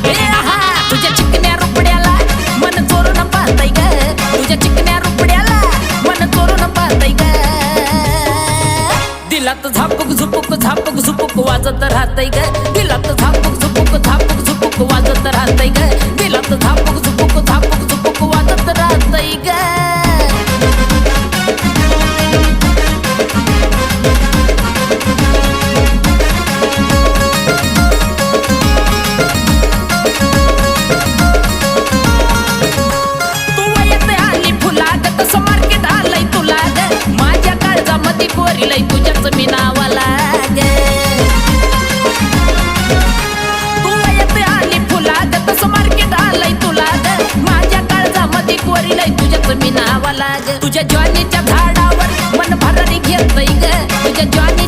ए आहा तुझ्या चिकन्या रुपड्याला मन चोरून पाहतय ग तुझ्या चिकन्या रुपड्याला मन चोरून पाहतय ग दिलात झापूक झुपूक झापूक झुपूक वाजत राहतय ग दिलात झापूक झुपूक झापूक झुपूक वाजत राहतय ग दिलात झापूक झुपूक झापूक झुपूक वाजत राहतय ग लई तुझ्याच मी नावाला ग तू येते आली फुलाग तसं मार्केट आलंय तुला ग माझ्या काळजामध्ये कोरी लई तुझ्याच मी नावाला ग तुझ्या ज्वानीच्या झाडावर मन भरारी घेतय ग तुझ्या ज्वानी